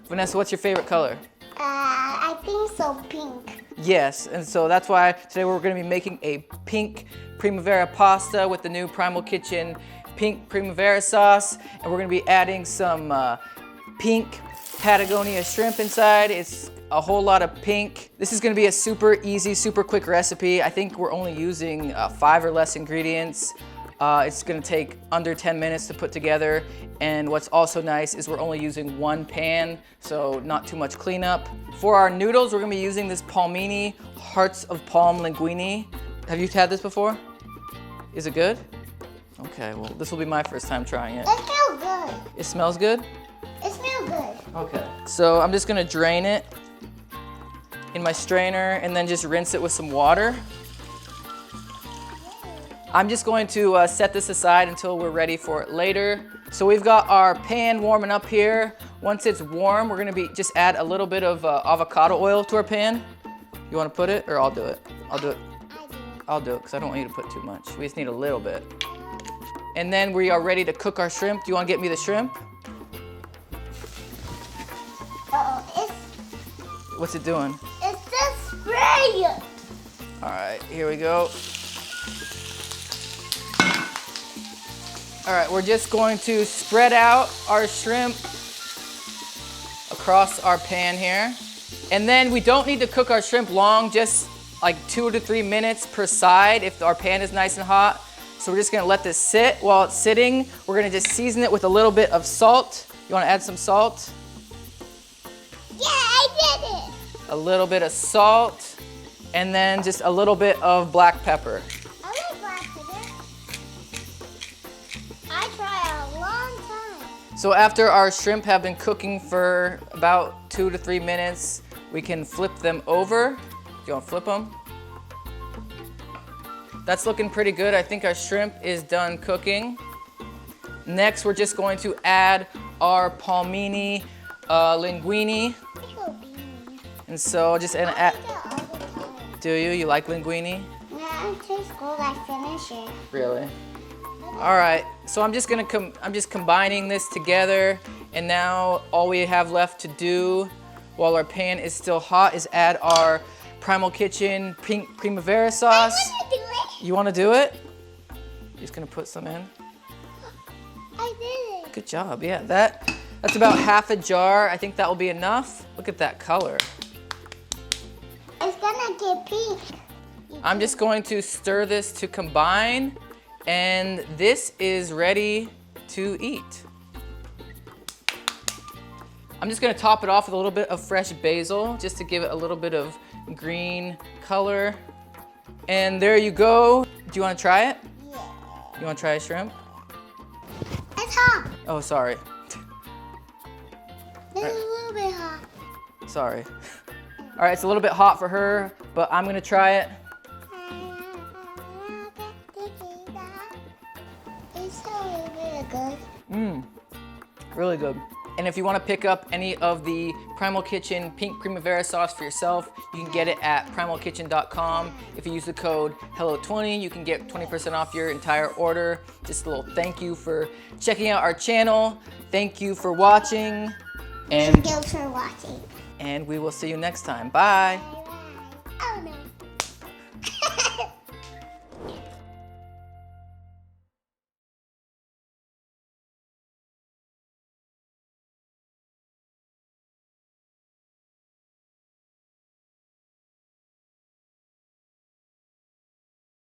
Vanessa, what's your favorite color? I think so, pink. Yes, and so that's why today we're gonna be making a pink Primavera pasta with the new Primal Kitchen pink Primavera sauce. And we're gonna be adding some pink Patagonia shrimp inside. It's a whole lot of pink. This is gonna be a super easy, super quick recipe. I think we're only using 5 or less ingredients. It's gonna take under 10 minutes to put together. And what's also nice is we're only using 1 pan, so not too much cleanup. For our noodles, we're gonna be using this Palmini Hearts of Palm Linguine. Have you had this before? Is it good? Okay, well, this will be my first time trying it. It smells good. It smells good? It smells good. Okay. So I'm just gonna drain it in my strainer and then just rinse it with some water. I'm just going to set this aside until we're ready for it later. So we've got our pan warming up here. Once it's warm, we're gonna just add a little bit of avocado oil to our pan. You wanna put it, or I'll do it? I'll do it. I'll do it, because I don't want you to put too much. We just need a little bit. And then we are ready to cook our shrimp. Do you wanna get me the shrimp? Uh-oh, What's it doing? it's just spray. All right, here we go. All right, we're just going to spread out our shrimp across our pan here. And then we don't need to cook our shrimp long, just like 2 to 3 minutes per side if our pan is nice and hot. So we're just gonna let this sit. While it's sitting, we're gonna just season it with a little bit of salt. You wanna add some salt? Yeah, I did it. A little bit of salt, and then just a little bit of black pepper. I like black pepper. I try a long time. So after our shrimp have been cooking for about 2 to 3 minutes, we can flip them over. Do you want to flip them? That's looking pretty good. I think our shrimp is done cooking. Next, we're just going to add our Palmini linguine. And so just add. Do you? You like linguine? Yeah, it tastes good. I finish it. Really? All right, so I'm just combining this together, and now all we have left to do while our pan is still hot is add our Primal Kitchen pink Primavera sauce. I want to do it. You want to do it? You're just gonna put some in? I did it. Good job, yeah. That's about half a jar. I think that will be enough. Look at that color. It's gonna get pink. I'm just going to stir this to combine, and this is ready to eat. I'm just gonna top it off with a little bit of fresh basil, just to give it a little bit of green color. And there you go. Do you wanna try it? Yeah. You wanna try a shrimp? It's hot. Oh, sorry. It's a little bit hot. Sorry. All right, it's a little bit hot for her, but I'm gonna try it. It's really good. Really good. And if you want to pick up any of the Primal Kitchen pink Primavera sauce for yourself, you can get it at primalkitchen.com. If you use the code HELLO20, you can get 20% off your entire order. Just a little thank you for checking out our channel. Thank you for watching. Thank you for watching. And we will see you next time. Bye. Oh no.